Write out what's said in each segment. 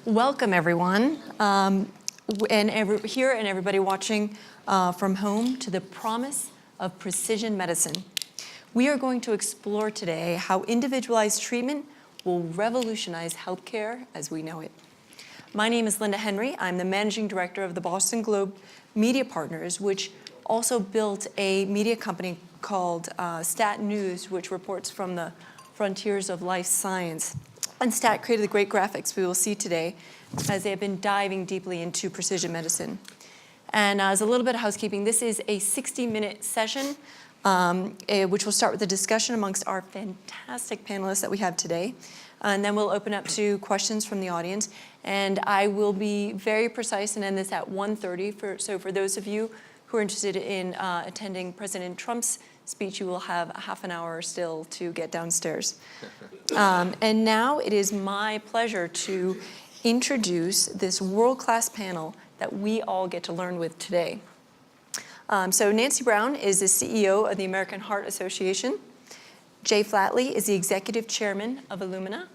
Welcome, everyone, and everybody watching from home to the promise of precision medicine. We are going to explore today how individualized treatment will revolutionize healthcare as we know it. My name is Linda Henry. I'm the Managing Director of the Boston Globe Media Partners, which also built a media company called Stat News, which reports from the frontiers of life science. And Stat created the great graphics we will see today as they have been diving deeply into precision medicine. And as a little bit of housekeeping, this is a 60-minute session, which will start with a discussion amongst our fantastic panelists that we have today. And then we'll open up to questions from the audience. And I will be very precise and end this at 1:30. So for those of you who are interested in attending President Trump's speech, you will have a half an hour still to get downstairs. And now it is my pleasure to introduce this world-class panel that we all get to learn with today. So Nancy Brown is the CEO of the American Heart Association. Jay Flatley is the Executive Chairman of Illumina.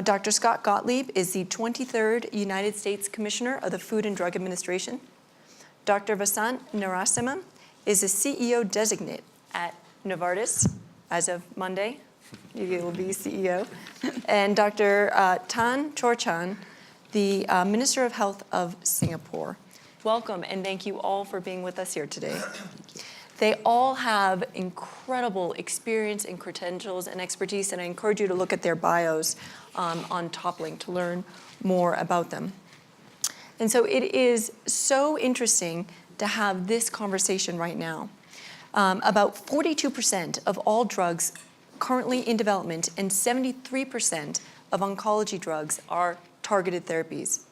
Dr. Scott Gottlieb is the 23rd United States Commissioner of the Food and Drug Administration. Dr. Vasant Narasimhan is the CEO designate at Novartis as of Monday. You will be CEO. And Dr. Tan Chorchan, the Minister of Health of Singapore. Welcome, and thank you all for being with us here today. They all have incredible experience and credentials and expertise, and I encourage you to look at their bios on TopLink to learn more about them. And so it is so interesting to have this conversation right now. About 42% of all drugs currently in development and 73% of oncology drugs are targeted therapies.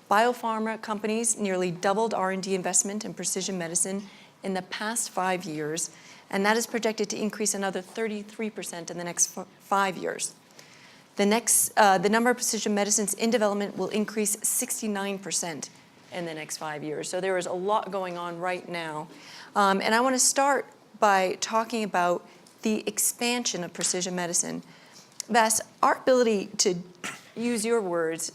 Biopharma companies nearly doubled R&D investment in precision medicine in the past 5 years, and that is projected to increase another 33% in the next 5 years. The number of precision medicines in development will increase 69% in the next 5 years. So there is a lot going on right now. And I want to start by talking about the expansion of precision medicine. Vas, our ability to use your words,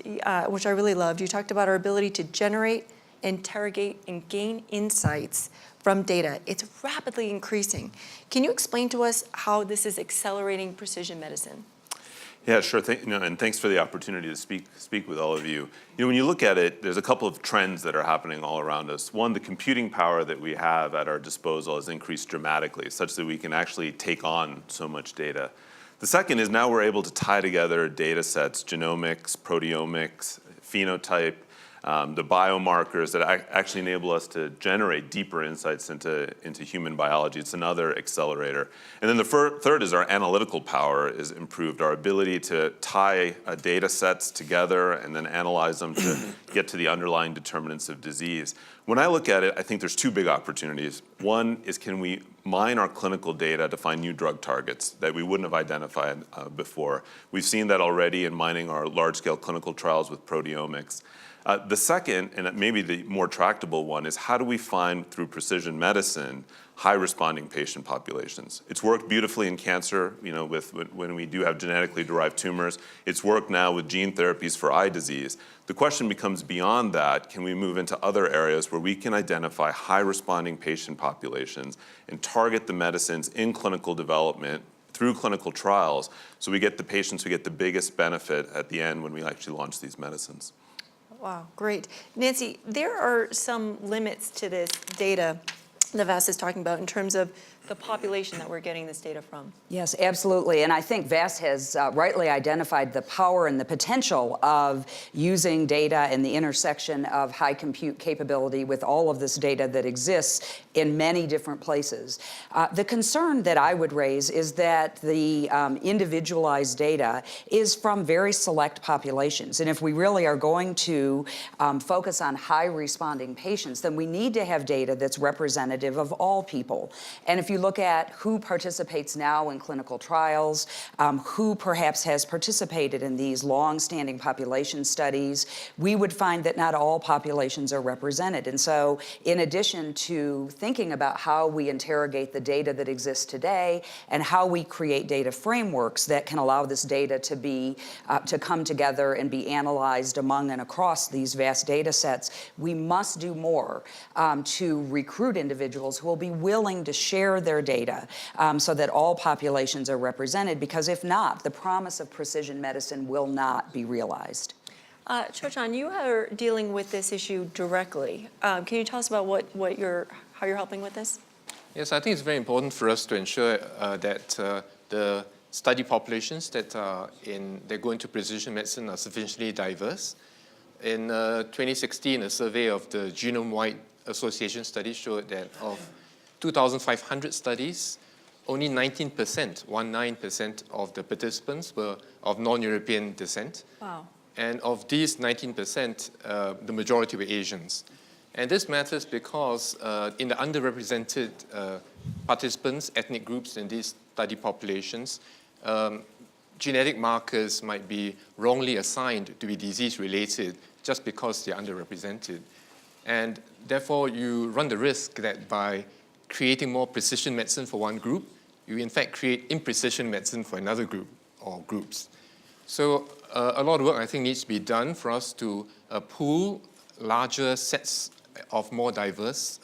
which I really loved, you talked about our ability to generate, interrogate, and gain insights from data. It's rapidly increasing. Can you explain to us how this is accelerating precision medicine? Yeah, sure. And thanks for the opportunity to speak with all of you. When you look at it, there's a couple of trends that are happening all around us. One, the computing power that we have at our disposal has increased dramatically, such that we can actually take on so much data. The second is now we're able to tie together data sets, genomics, proteomics, phenotype, the biomarkers that actually enable us to generate deeper insights into human biology. It's another accelerator. And then the third is our analytical power is improved, our ability to tie data sets together and then analyze them to get to the underlying determinants of disease. When I look at it, I think there's two big opportunities. One is, can we mine our clinical data to find new drug targets that we wouldn't have identified before? We've seen that already in mining our large-scale clinical trials with proteomics. The second, and maybe the more tractable one, is how do we find, through precision medicine, high-responding patient populations? It's worked beautifully in cancer, when we do have genetically derived tumors. It's worked now with gene therapies for eye disease. The question becomes, beyond that, can we move into other areas where we can identify high-responding patient populations and target the medicines in clinical development through clinical trials so we get the patients who get the biggest benefit at the end when we actually launch these medicines? Wow, great. Nancy, there are some limits to this data that Vas is talking about in terms of the population that we're getting this data from. Yes, absolutely. And I think Vas has rightly identified the power and the potential of using data and the intersection of high compute capability with all of this data that exists in many different places. The concern that I would raise is that the individualized data is from very select populations. And if we really are going to focus on high responding patients, then we need to have data that's representative of all people. And if you look at who participates now in clinical trials, who perhaps has participated in these long-standing population studies, we would find that not all populations are represented. And so in addition to thinking about how we interrogate the data that exists today and how we create data frameworks that can allow this data to be to come together and be analyzed among and across these vast data sets, we must do more to recruit individuals who will be willing to share their data so that all populations are represented, because if not, the promise of precision medicine will not be realized. Cho-Chan, you are dealing with this issue directly. Can you tell us about how you're helping with this? Yes, I think it's very important for us to ensure that the study populations that go into precision medicine are sufficiently diverse. In 2016, a survey of the Genome-Wide Association study showed that of 2,500 studies, only 19% of the participants were of non-European descent. Wow. And of these 19%, the majority were Asians. And this matters because in the underrepresented participants, ethnic groups in these study populations, genetic markers might be wrongly assigned to be disease-related just because they're underrepresented. And therefore, you run the risk that by creating more precision medicine for one group, you in fact create imprecision medicine for another group or groups. So a lot of work, I think, needs to be done for us to pool larger sets of more diverse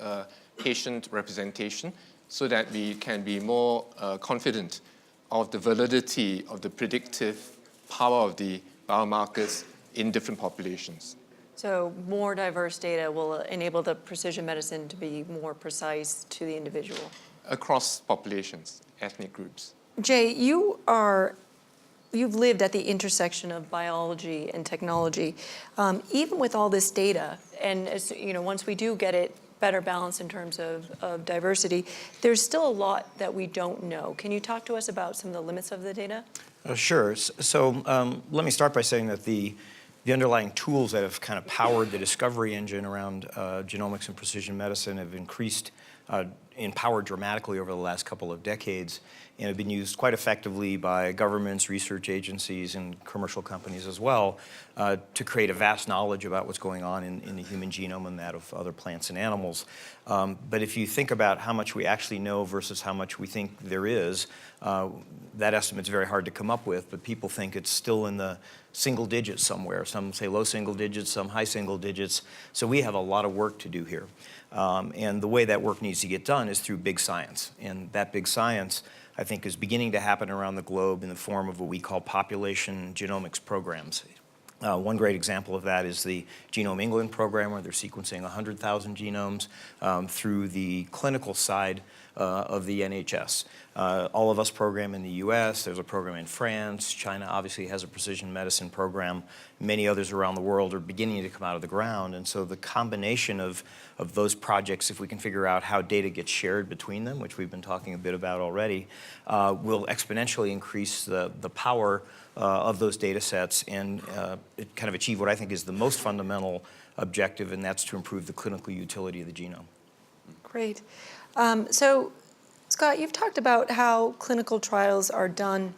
patient representation so that we can be more confident of the validity of the predictive power of the biomarkers in different populations. So more diverse data will enable the precision medicine to be more precise to the individual. Across populations, ethnic groups. Jay, you've lived at the intersection of biology and technology. Even with all this data, and as, once we do get it better balanced in terms of diversity, there's still a lot that we don't know. Can you talk to us about some of the limits of the data? Sure. So let me start by saying that the underlying tools that have kind of powered the discovery engine around genomics and precision medicine have increased in power dramatically over the last couple of decades and have been used quite effectively by governments, research agencies, and commercial companies as well to create a vast knowledge about what's going on in the human genome and that of other plants and animals. But if you think about how much we actually know versus how much we think there is, that estimate's very hard to come up with, but people think it's still in the single digits somewhere. Some say low single digits, some high single digits. So we have a lot of work to do here. And the way that work needs to get done is through big science. And that big science, I think, is beginning to happen around the globe in the form of what we call population genomics programs. One great example of that is the Genome England program, where they're sequencing 100,000 genomes through the clinical side of the NHS. All of us program in the US, there's a program in France, China obviously has a precision medicine program. Many others around the world are beginning to come out of the ground, and so the combination of those projects, if we can figure out how data gets shared between them, which we've been talking a bit about already, will exponentially increase the power of those data sets and kind of achieve what I think is the most fundamental objective, and that's to improve the clinical utility of the genome. Great. So, Scott, you've talked about how clinical trials are done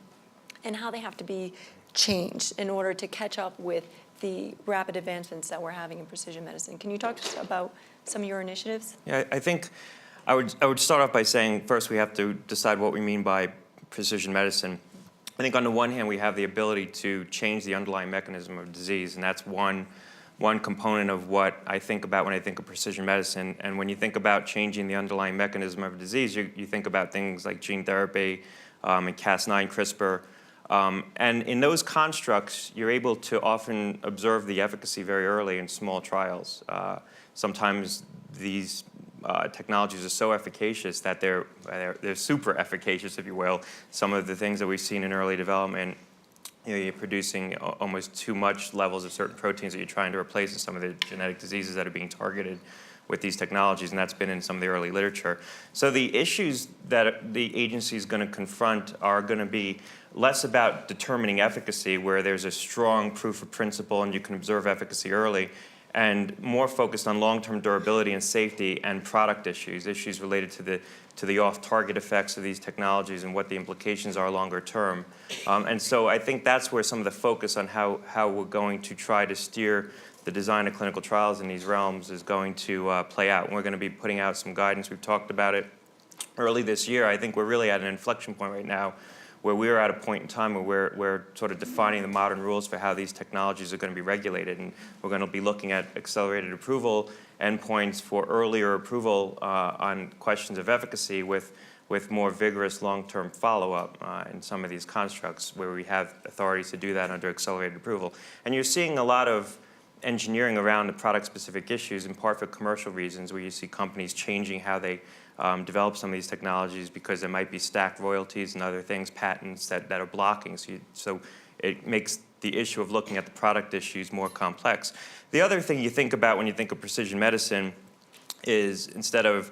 and how they have to be changed in order to catch up with the rapid advancements that we're having in precision medicine. Can you talk to us about some of your initiatives? Yeah, I think I would start off by saying first we have to decide what we mean by precision medicine. I think on the one hand we have the ability to change the underlying mechanism of disease, and that's one component of what I think about when I think of precision medicine. And when you think about changing the underlying mechanism of disease, you think about things like gene therapy and Cas9, CRISPR. And in those constructs, you're able to often observe the efficacy very early in small trials. Sometimes these technologies are so efficacious that they're super efficacious, if you will. Some of the things that we've seen in early development, you're producing almost too much levels of certain proteins that you're trying to replace in some of the genetic diseases that are being targeted with these technologies, and that's been in some of the early literature. So the issues that the agency is going to confront are going to be less about determining efficacy, where there's a strong proof of principle and you can observe efficacy early, and more focused on long-term durability and safety and product issues related to the off-target effects of these technologies and what the implications are longer term. And so I think that's where some of the focus on how we're going to try to steer the design of clinical trials in these realms is going to play out. And we're going to be putting out some guidance. We've talked about it early this year. I think we're really at an inflection point right now where we're at a point in time where we're sort of defining the modern rules for how these technologies are going to be regulated. And we're going to be looking at accelerated approval endpoints for earlier approval on questions of efficacy with more vigorous long-term follow-up in some of these constructs where we have authorities to do that under accelerated approval. And you're seeing a lot of engineering around the product-specific issues, in part for commercial reasons, where you see companies changing how they develop some of these technologies because there might be stacked royalties and other things, patents that are blocking. So it makes the issue of looking at the product issues more complex. The other thing you think about when you think of precision medicine is instead of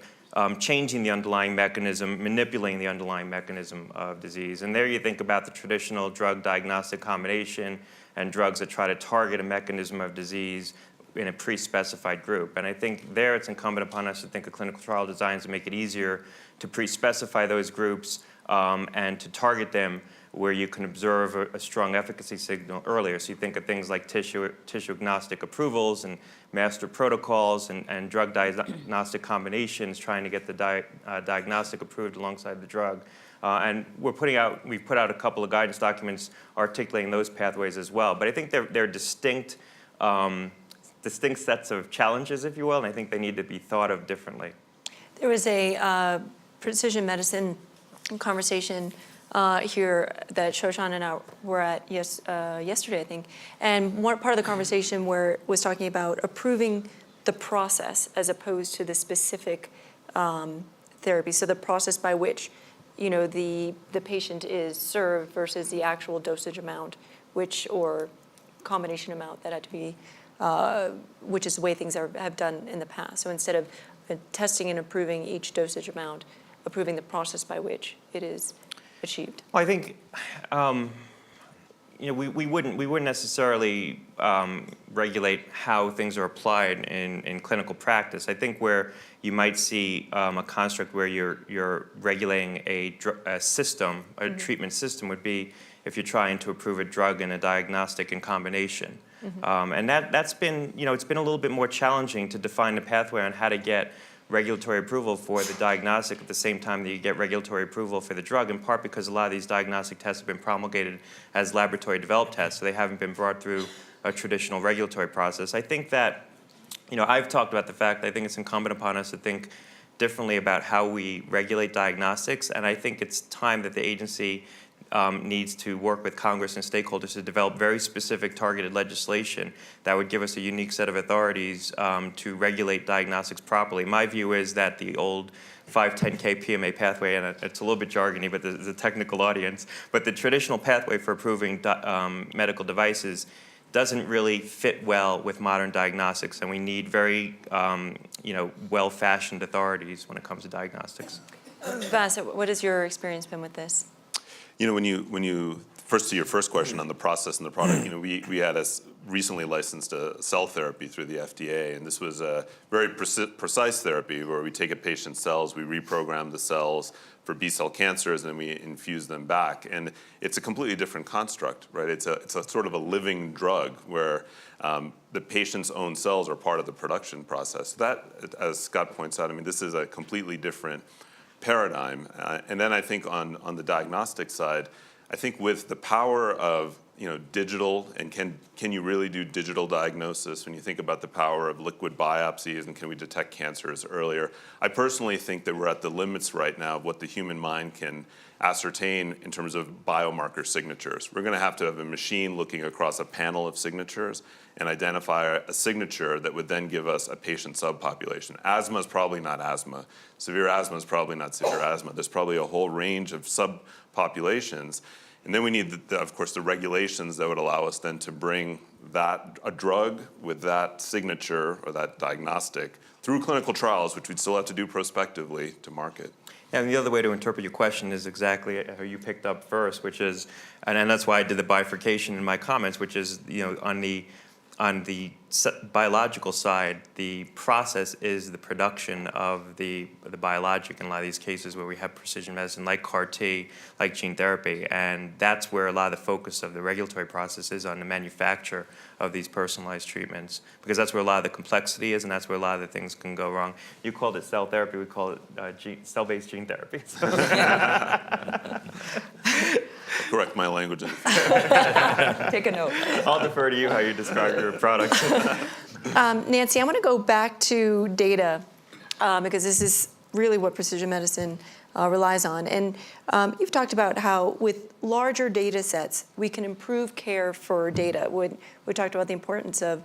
changing the underlying mechanism, manipulating the underlying mechanism of disease. And there you think about the traditional drug diagnostic combination and drugs that try to target a mechanism of disease in a pre-specified group. And I think there it's incumbent upon us to think of clinical trial designs to make it easier to pre-specify those groups and to target them where you can observe a strong efficacy signal earlier. So you think of things like tissue agnostic approvals and master protocols and drug diagnostic combinations, trying to get the diagnostic approved alongside the drug. And we've put out a couple of guidance documents articulating those pathways as well. But I think they're distinct sets of challenges, if you will, and I think they need to be thought of differently. There was a precision medicine conversation here that Shoshan and I were at yesterday, I think. And one part of the conversation was talking about approving the process as opposed to the specific therapy. So the process by which the patient is served versus the actual dosage amount, or combination amount that had to be, which is the way things have done in the past. So instead of testing and approving each dosage amount, approving the process by which it is achieved. Well, I think we wouldn't necessarily regulate how things are applied in clinical practice. I think where you might see a construct where you're regulating a system, a treatment system, would be if you're trying to approve a drug and a diagnostic in combination. And that's been, it's been a little bit more challenging to define the pathway on how to get regulatory approval for the diagnostic at the same time that you get regulatory approval for the drug, in part because a lot of these diagnostic tests have been promulgated as laboratory developed tests, so they haven't been brought through a traditional regulatory process. I think that, I've talked about the fact that I think it's incumbent upon us to think differently about how we regulate diagnostics, and I think it's time that the agency needs to work with Congress and stakeholders to develop very specific targeted legislation that would give us a unique set of authorities to regulate diagnostics properly. My view is that the old 510K PMA pathway, and it's a little bit jargony, but there's a technical audience, but the traditional pathway for approving medical devices doesn't really fit well with modern diagnostics, and we need very well-fashioned authorities when it comes to diagnostics. Vas, what has your experience been with this? When you first to your first question on the process and the product, we had recently licensed a cell therapy through the FDA, and this was a very precise therapy where we take a patient's cells, we reprogram the cells for B-cell cancers, and then we infuse them back. And it's a completely different construct, right? It's a sort of a living drug where the patient's own cells are part of the production process. That, as Scott points out, this is a completely different paradigm. And then I think on the diagnostic side, I think with the power of digital, and can you really do digital diagnosis when you think about the power of liquid biopsies, and can we detect cancers earlier? I personally think that we're at the limits right now of what the human mind can ascertain in terms of biomarker signatures. We're going to have a machine looking across a panel of signatures and identify a signature that would then give us a patient subpopulation. Asthma is probably not asthma. Severe asthma is probably not severe asthma. There's probably a whole range of subpopulations. And then we need, of course, the regulations that would allow us then to bring a drug with that signature or that diagnostic through clinical trials, which we'd still have to do prospectively, to market. And the other way to interpret your question is exactly how you picked up first, which is, and that's why I did the bifurcation in my comments, which is, on the On the biological side, the process is the production of the biologic in a lot of these cases where we have precision medicine, like CAR T, like gene therapy, and that's where a lot of the focus of the regulatory process is on the manufacture of these personalized treatments, because that's where a lot of the complexity is, and that's where a lot of the things can go wrong. You called it cell therapy, we call it cell-based gene therapy. Correct my language. Take a note. I'll defer to you how you describe your product. Nancy, I want to go back to data because this is really what precision medicine relies on. And you've talked about how with larger data sets, we can improve care for data. We talked about the importance of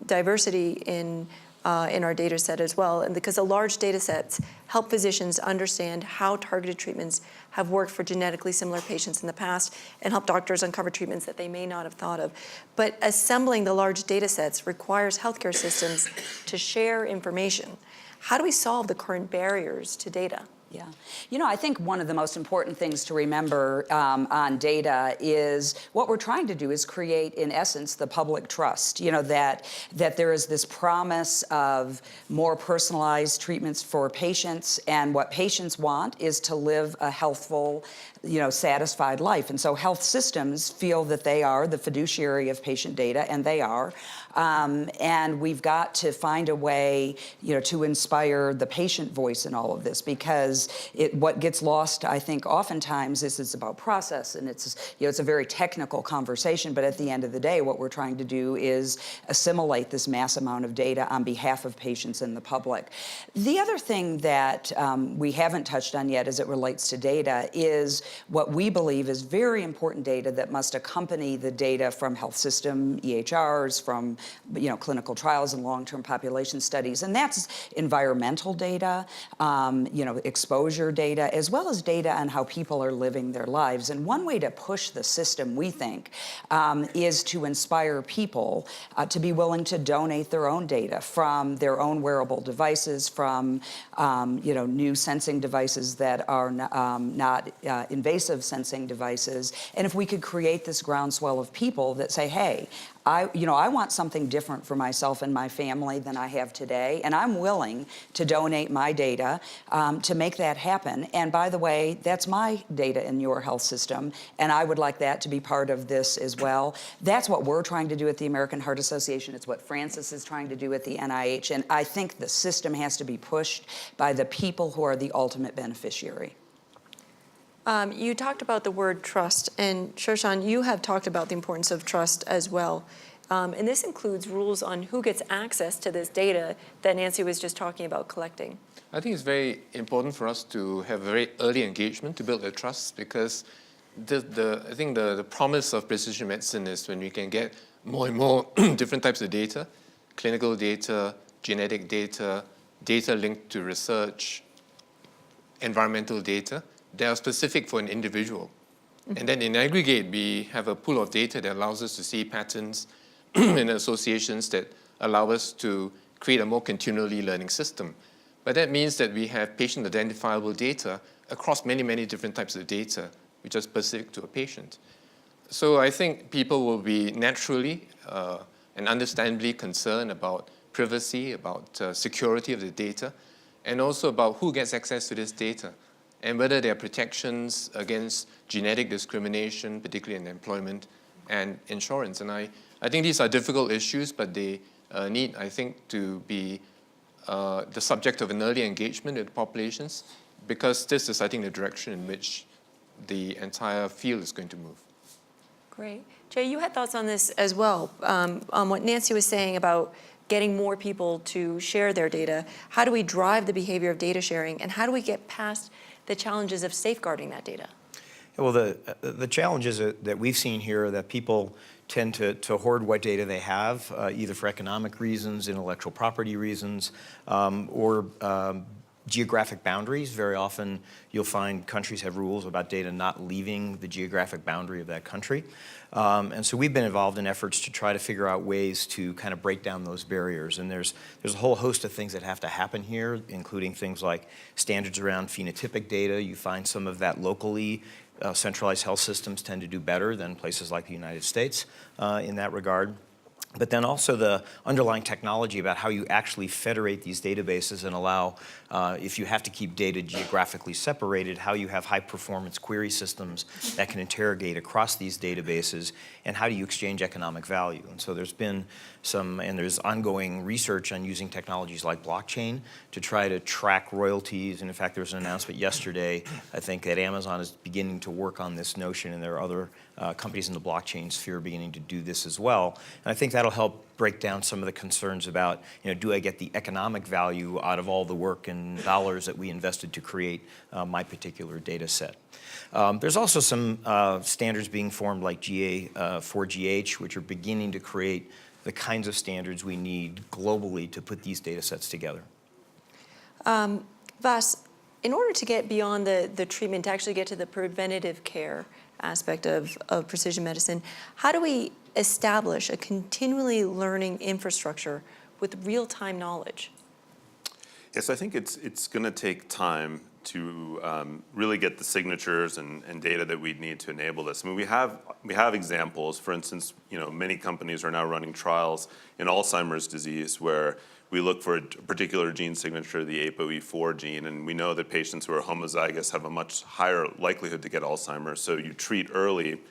diversity in our data set as well, and because the large data sets help physicians understand how targeted treatments have worked for genetically similar patients in the past and help doctors uncover treatments that they may not have thought of. But assembling the large data sets requires healthcare systems to share information. How do we solve the current barriers to data? Yeah. You know, I think one of the most important things to remember on data is what we're trying to do is create, in essence, the public trust. You know, that there is this promise of more personalized treatments for patients, and what patients want is to live a healthful, satisfied life. And so health systems feel that they are the fiduciary of patient data, and they are. And we've got to find a way, to inspire the patient voice in all of this, because what gets lost, I think, oftentimes is it's about process, and it's a very technical conversation. But at the end of the day, what we're trying to do is assimilate this mass amount of data on behalf of patients and the public. The other thing that we haven't touched on yet as it relates to data is what we believe is very important data that must accompany the data from health system EHRs, from clinical trials and long-term population studies, and that's environmental data, exposure data, as well as data on how people are living their lives. And one way to push the system, we think, is to inspire people to be willing to donate their own data from their own wearable devices, from new sensing devices that are not invasive sensing devices. And if we could create this groundswell of people that say, hey, I want something different for myself and my family than I have today, and I'm willing to donate my data to make that happen. And by the way, that's my data in your health system, and I would like that to be part of this as well. That's what we're trying to do at the American Heart Association. It's what Francis is trying to do at the NIH, and I think the system has to be pushed by the people who are the ultimate beneficiary. You talked about the word trust, and Shorshan, you have talked about the importance of trust as well. And this includes rules on who gets access to this data that Nancy was just talking about collecting. I think it's very important for us to have very early engagement to build the trust, because I think the promise of precision medicine is when we can get more and more different types of data, clinical data, genetic data, data linked to research, environmental data, they are specific for an individual. Mm-hmm. And then in aggregate, we have a pool of data that allows us to see patterns and associations that allow us to create a more continually learning system. But that means that we have patient identifiable data across many, many different types of data, which are specific to a patient. So I think people will be naturally and understandably concerned about privacy, about security of the data, and also about who gets access to this data, and whether there are protections against genetic discrimination, particularly in employment and insurance. And I think these are difficult issues, but they need, I think, to be the subject of an early engagement with populations, because this is, I think, the direction in which the entire field is going to move. Great. Jay, you had thoughts on this as well, on what Nancy was saying about getting more people to share their data. How do we drive the behavior of data sharing, and how do we get past the challenges of safeguarding that data? Well, the challenges that we've seen here are that people tend to hoard what data they have, either for economic reasons, intellectual property reasons, or geographic boundaries. Very often you'll find countries have rules about data not leaving the geographic boundary of that country. And so we've been involved in efforts to try to figure out ways to kind of break down those barriers. And there's a whole host of things that have to happen here, including things like standards around phenotypic data. You find some of that locally. Centralized health systems tend to do better than places like the United States in that regard. but then also the underlying technology about how you actually federate these databases and allow, if you have to keep data geographically separated, how you have high-performance query systems that can interrogate across these databases, and how do you exchange economic value. And so there's been and there's ongoing research on using technologies like blockchain to try to track royalties. And in fact, there was an announcement yesterday, I think, that Amazon is beginning to work on this notion, and there are other companies in the blockchain sphere beginning to do this as well. And I think that'll help break down some of the concerns about, do I get the economic value out of all the work and dollars that we invested to create my particular data set. There's also some standards being formed like GA4GH, which are beginning to create the kinds of standards we need globally to put these data sets together. Vas, in order to get beyond the treatment, to actually get to the preventative care aspect of precision medicine, how do we establish a continually learning infrastructure with real-time knowledge? Yes, I think it's going to take time to really get the signatures and data that we need to enable this. I mean, we have examples. For instance, many companies are now running trials in Alzheimer's disease where we look for a particular gene signature, the ApoE4 gene, and we know that patients who are homozygous have a much higher likelihood to get Alzheimer's. So you treat early,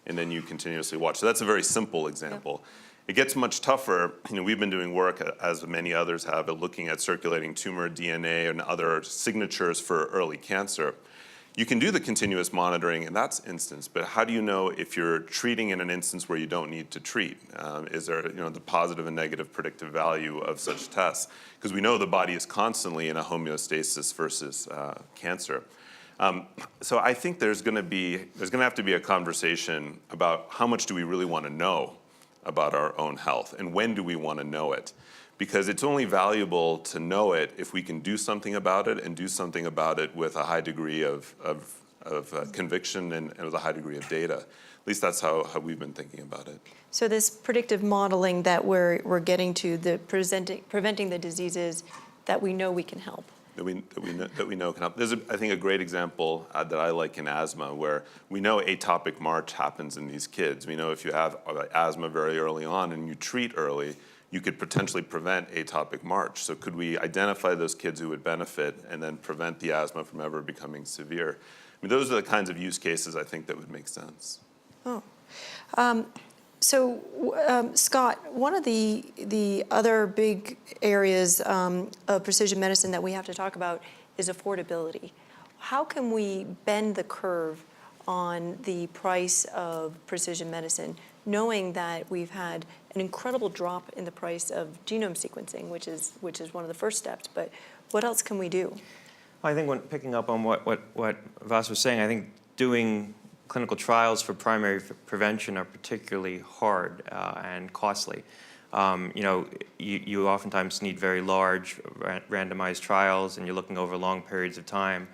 and then you continuously watch. So that's a very simple example. Yep. It gets much tougher. We've been doing work, as many others have, at looking at circulating tumor DNA and other signatures for early cancer. You can do the continuous monitoring in that instance, but how do you know if you're treating in an instance where you don't need to treat? Is there the positive and negative predictive value of such tests? Because we know the body is constantly in a homeostasis versus cancer. So I think there's going to have to be a conversation about how much do we really want to know about our own health, and when do we want to know it? Because it's only valuable to know it if we can do something about it, and do something about it with a high degree of conviction and with a high degree of data. At least that's how we've been thinking about it. So this predictive modeling that we're getting to, preventing the diseases that we know we can help. That we know can help. There's, I think, a great example that I like in asthma, where we know atopic march happens in these kids. We know if you have asthma very early on and you treat early, you could potentially prevent atopic march. So could we identify those kids who would benefit and then prevent the asthma from ever becoming severe? I mean, those are the kinds of use cases I think that would make sense. Oh. Scott, one of the other big areas of precision medicine that we have to talk about is affordability. How can we bend the curve on the price of precision medicine, knowing that we've had an incredible drop in the price of genome sequencing, which is one of the first steps, but what else can we do? Well, I think when picking up on what Vas was saying, I think doing clinical trials for primary prevention are particularly hard and costly. You oftentimes need very large randomized trials, and you're looking over long periods of time.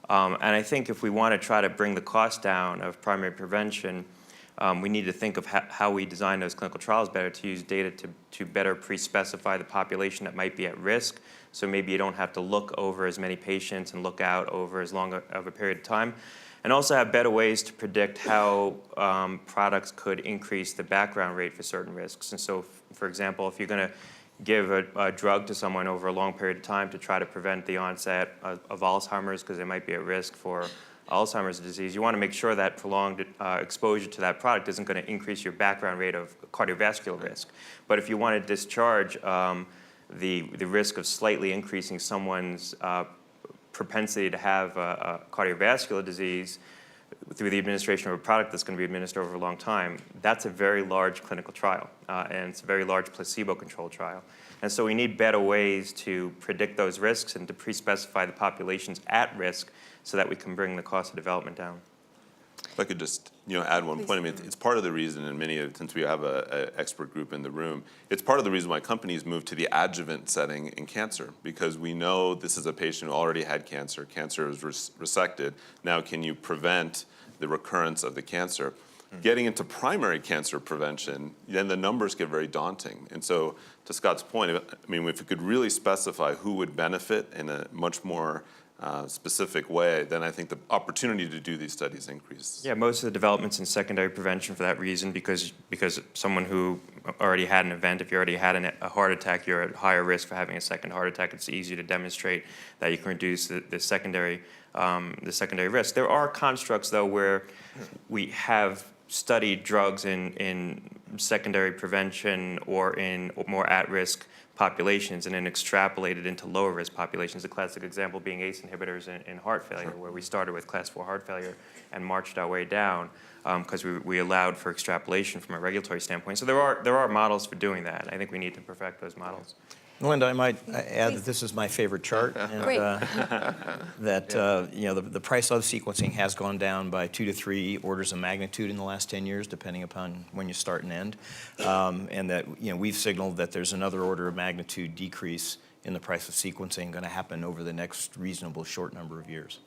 And I think if we want to try to bring the cost down of primary prevention, we need to think of how we design those clinical trials better, to use data to better pre-specify the population that might be at risk. So maybe you don't have to look over as many patients and look out over as long of a period of time. And also have better ways to predict how products could increase the background rate for certain risks. And so, for example, if you're going to give a drug to someone over a long period of time to try to prevent the onset of Alzheimer's, because they might be at risk for Alzheimer's disease, you want to make sure that prolonged exposure to that product isn't going to increase your background rate of cardiovascular risk. But if you want to discharge the risk of slightly increasing someone's propensity to have a cardiovascular disease through the administration of a product that's going to be administered over a long time, that's a very large clinical trial, and it's a very large placebo-controlled trial. And so we need better ways to predict those risks and to pre-specify the populations at risk so that we can bring the cost of development down. If I could just add one point. I mean, it's part of the reason, and since we have an expert group in the room, it's part of the reason why companies move to the adjuvant setting in cancer, because we know this is a patient who already had cancer. Cancer is resected. Now, can you prevent the recurrence of the cancer? Getting into primary cancer prevention, then the numbers get very daunting. And so, to Scott's point, I mean, if we could really specify who would benefit in a much more specific way, then I think the opportunity to do these studies increases. Yeah, most of the developments in secondary prevention for that reason, because someone who already had an event, if you already had a heart attack, you're at higher risk for having a second heart attack. It's easier to demonstrate that you can reduce the secondary risk. There are constructs, though, where we have studied drugs in secondary prevention or in more at-risk populations and then extrapolated into lower risk populations. The classic example being ACE inhibitors in heart failure, where we started with class 4 heart failure and marched our way down because we allowed for extrapolation from a regulatory standpoint. So there are models for doing that. I think we need to perfect those models. Melinda, I might add that this is my favorite chart, and Great. that the price of sequencing has gone down by 2 to 3 orders of magnitude in the last 10 years, depending upon when you start and end, and that we've signaled that there's another order of magnitude decrease in the price of sequencing going to happen over the next reasonable short number of years.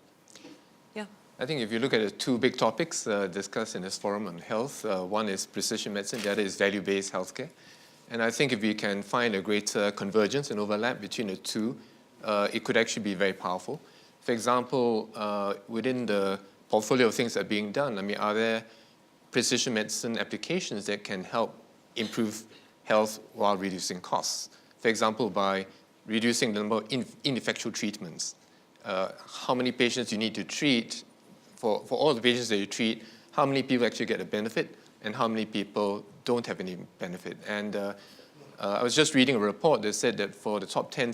Yeah. I think if you look at the two big topics discussed in this forum on health, one is precision medicine, the other is value-based healthcare. And I think if we can find a greater convergence and overlap between the two, it could actually be very powerful. For example, within the portfolio of things that are being done, I mean, are there precision medicine applications that can help improve health while reducing costs? For example, by reducing the number of ineffectual treatments. How many patients you need to treat, for all the patients that you treat, how many people actually get a benefit and how many people don't have any benefit. And I was just reading a report that said that for the top 10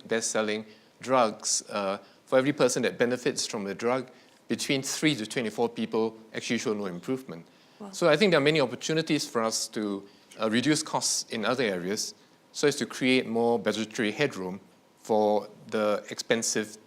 best-selling drugs, for every person that benefits from the drug, between 3 to 24 people actually show no improvement. Wow. So I think there are many opportunities for us to reduce costs in other areas so as to create more budgetary headroom for the expensive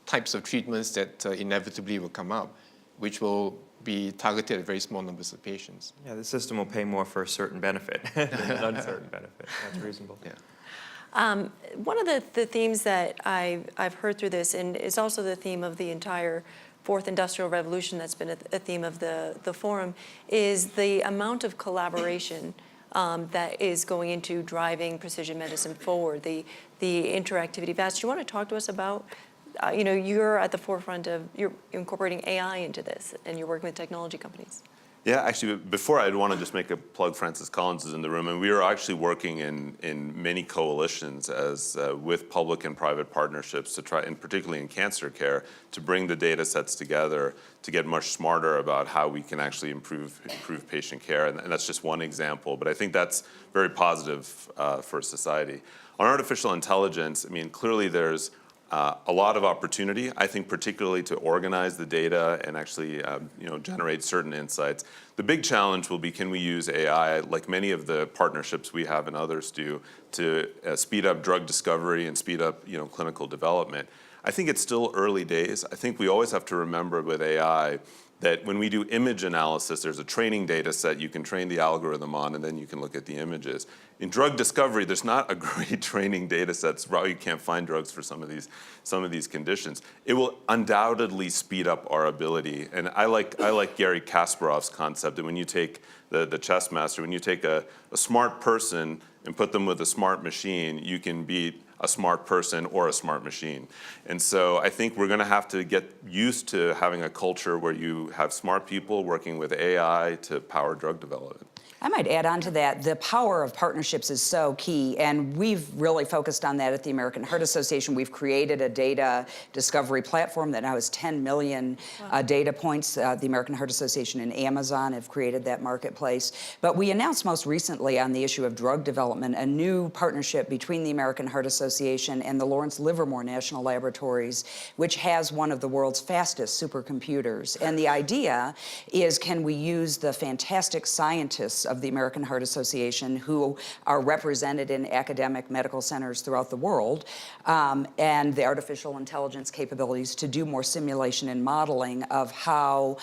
types of treatments that inevitably will come up, which will be targeted at very small numbers of patients. Yeah, the system will pay more for a certain benefit than an uncertain benefit. That's reasonable. Yeah. One of the themes that I've heard through this, and it's also the theme of the entire fourth industrial revolution that's been a theme of the forum, is the amount of collaboration that is going into driving precision medicine forward, the interactivity. Vas, do you want to talk to us about, you're at the forefront of, you're incorporating AI into this, and you're working with technology companies. Yeah, actually, before I'd want to just make a plug. Francis Collins is in the room, and we are actually working in many coalitions with public and private partnerships to try, and particularly in cancer care, to bring the data sets together to get much smarter about how we can actually improve patient care. And that's just one example, but I think that's very positive for society. On artificial intelligence, I mean, clearly there's a lot of opportunity, I think, particularly to organize the data and actually generate certain insights. The big challenge will be, can we use AI, like many of the partnerships we have and others do, to speed up drug discovery and speed up clinical development. I think it's still early days. I think we always have to remember with AI that when we do image analysis, there's a training data set you can train the algorithm on, and then you can look at the images. In drug discovery, there's not a great training data set. It's probably you can't find drugs for some of these conditions. It will undoubtedly speed up our ability. And I like Gary Kasparov's concept that when you take the chess master, when you take a smart person and put them with a smart machine, you can beat a smart person or a smart machine. And so I think we're going to have to get used to having a culture where you have smart people working with AI to power drug development. I might add on to that, the power of partnerships is so key, and we've really focused on that at the American Heart Association. We've created a data discovery platform that now has 10 million data points. The American Heart Association and Amazon have created that marketplace. But we announced most recently on the issue of drug development a new partnership between the American Heart Association and the Lawrence Livermore National Laboratories, which has one of the world's fastest supercomputers. And the idea is, can we use the fantastic scientists of the American Heart Association who are represented in academic medical centers throughout the world, and the artificial intelligence capabilities to do more simulation and modeling of how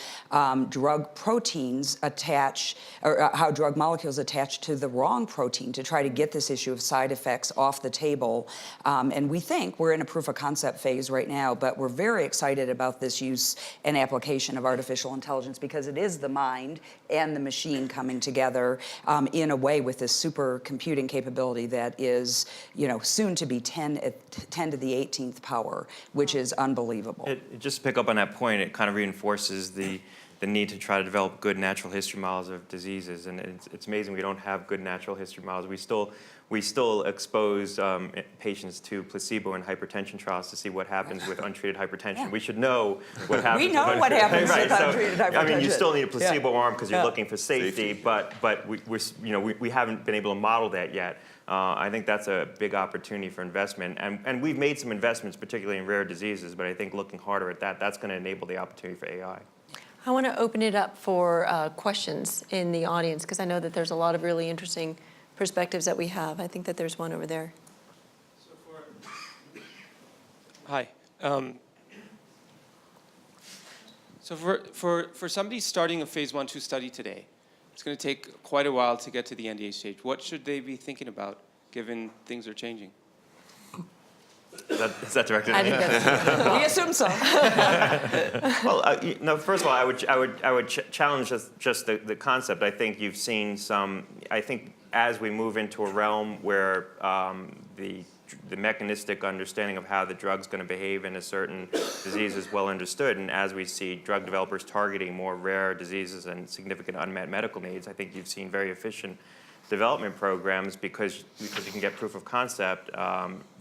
drug proteins attach, or how drug molecules attach to the wrong protein, to try to get this issue of side effects off the table. And we think we're in a proof of concept phase right now, but we're very excited about this use and application of artificial intelligence because it is the mind and the machine coming together together in a way with this supercomputing capability that is, soon to be 10 to the 18th power, which is unbelievable. Just to pick up on that point, it kind of reinforces the need to try to develop good natural history models of diseases. And it's amazing we don't have good natural history models. We still expose patients to placebo in hypertension trials to see what happens with untreated hypertension. Yeah. We should know what happens. We know what happens right, with untreated hypertension. I mean, you still need a placebo arm because you're Yeah. looking for safety, but we haven't been able to model that yet. I think that's a big opportunity for investment. And we've made some investments, particularly in rare diseases, but I think looking harder at that, that's going to enable the opportunity for AI. I want to open it up for questions in the audience, because I know that there's a lot of really interesting perspectives that we have. I think that there's one over there. Hi. So for somebody starting a phase 1/2 study today, it's going to take quite a while to get to the NDA stage. What should they be thinking about, given things are changing? Is that directed I at me? think that's We assume so. Well, first of all, I would challenge just the concept. I think you've seen some. I think as we move into a realm where the mechanistic understanding of how the drug's going to behave in a certain disease is well understood, and as we see drug developers targeting more rare diseases and significant unmet medical needs, I think you've seen very efficient development programs because you can get proof of concept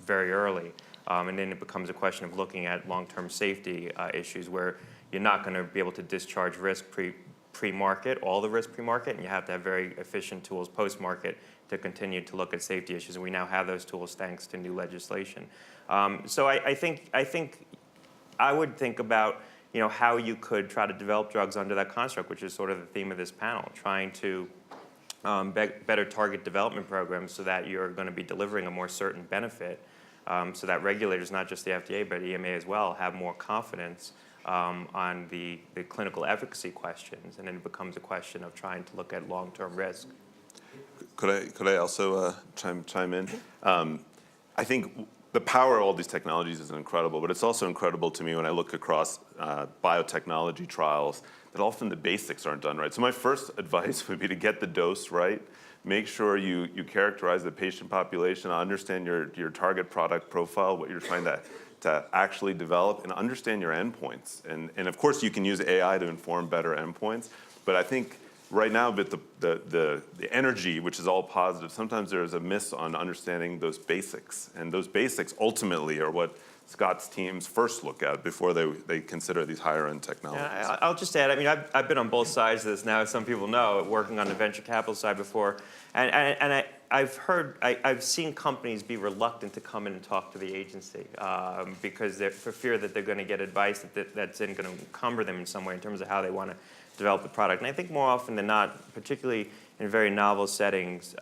very early. And then it becomes a question of looking at long-term safety issues where you're not going to be able to discharge risk pre-market, all the risk pre-market, and you have to have very efficient tools post-market to continue to look at safety issues. And we now have those tools thanks to new legislation. So I think I would think about how you could try to develop drugs under that construct, which is sort of the theme of this panel, trying to better target development programs so that you're going to be delivering a more certain benefit. So that regulators, not just the FDA, but EMA as well, have more confidence on the clinical efficacy questions, and then it becomes a question of trying to look at long-term risk. Could I also chime in? I think the power of all these technologies is incredible, but it's also incredible to me when I look across biotechnology trials that often the basics aren't done right. So my first advice would be to get the dose right. Make sure you characterize the patient population, understand your target product profile, what you're trying to actually develop, and understand your endpoints. And of course, you can use AI to inform better endpoints, but I think right now, with the energy, which is all positive, sometimes there's a miss on understanding those basics. And those basics ultimately are what Scott's teams first look at before they consider these higher-end technologies. Yeah, I'll just add, I mean, I've been on both sides of this now, as some people know, working on the venture capital side before. And I've seen companies be reluctant to come in and talk to the agency because for fear that they're going to get advice that's going to encumber them in some way in terms of how they want to develop the product. And I think more often than not, particularly in very novel settings,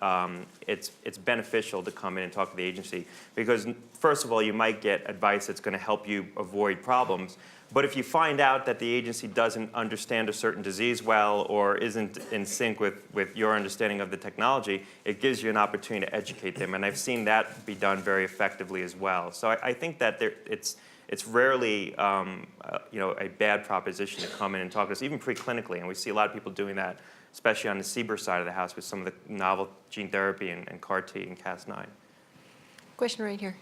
it's beneficial to come in and talk to the agency because, first of all, you might get advice that's going to help you avoid problems. But if you find out that the agency doesn't understand a certain disease well or isn't in sync with your understanding of the technology, it gives you an opportunity to educate them. And I've seen that be done very effectively as well. So I think that it's rarely a bad proposition to come in and talk to us, even preclinically. And we see a lot of people doing that, especially on the CBER side of the house with some of the novel gene therapy and CAR-T and Cas9. Question right here.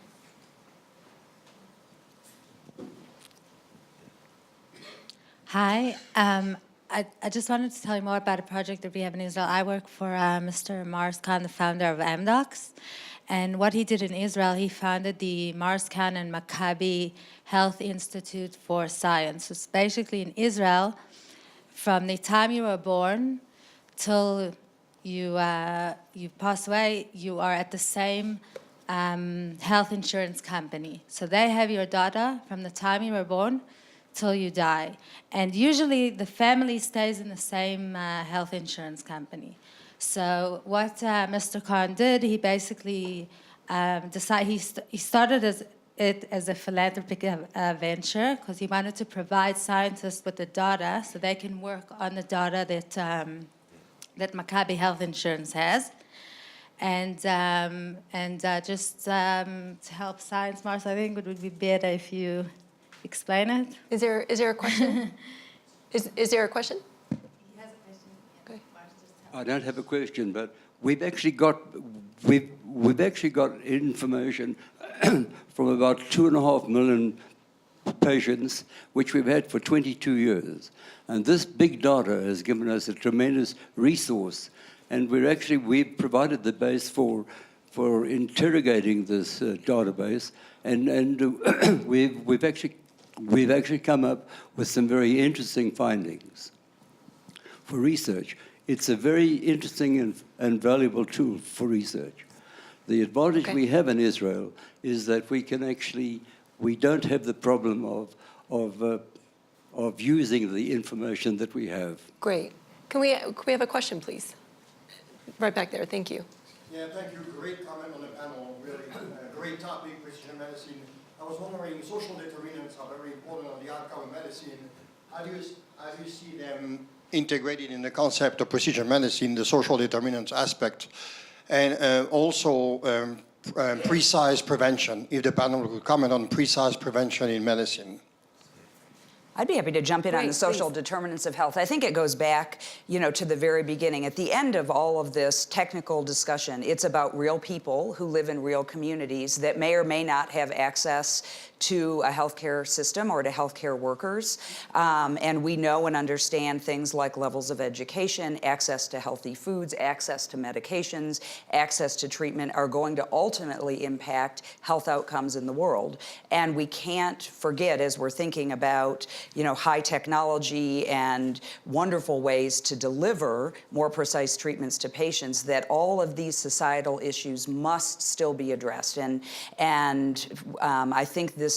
Hi. I just wanted to tell you more about a project that we have in Israel. I work for Mr. Marscan, the founder of MDocs. And what he did in Israel, he founded the Marscan and Maccabi Health Institute for Science. So it's basically in Israel, from the time you were born till you pass away, you are at the same health insurance company. So they have your data from the time you were born till you die. And usually the family stays in the same health insurance company. So what Mr. Khan did, he basically decided, he started as a philanthropic venture because he wanted to provide scientists with the data so they can work on the data that Maccabi Health Insurance has. And just to help science, Mars, I think it would be better if you explain it. Is there a question? Is there a question? He has a question. Okay. I don't have a question, but we've actually got information from about 2.5 million patients, which we've had for 22 years. And this big data has given us a tremendous resource. And we've provided the base for interrogating this database. And we've actually come up with some very interesting findings for research. It's a very interesting and valuable tool for research. The advantage we have in Israel is that we don't have the problem of using the information that we have. Great. Can we have a question, please? Right back there. Thank you. Yeah, thank you. Great comment on the panel. Really great topic, precision medicine. I was wondering, social determinants are very important on the outcome of medicine. How do you see them integrated in the concept of precision medicine, the social determinants aspect, and also precise prevention? If the panel could comment on precise prevention in medicine. I'd be happy to jump in on the Great, social please. determinants of health. I think it goes back, to the very beginning. At the end of all of this technical discussion, it's about real people who live in real communities that may or may not have access to a healthcare system or to healthcare workers. And we know and understand things like levels of education, access to healthy foods, access to medications, access to treatment are going to ultimately impact health outcomes in the world. And we can't forget, as we're thinking about high technology and wonderful ways to deliver more precise treatments to patients, that all of these societal issues must still be addressed. And I think this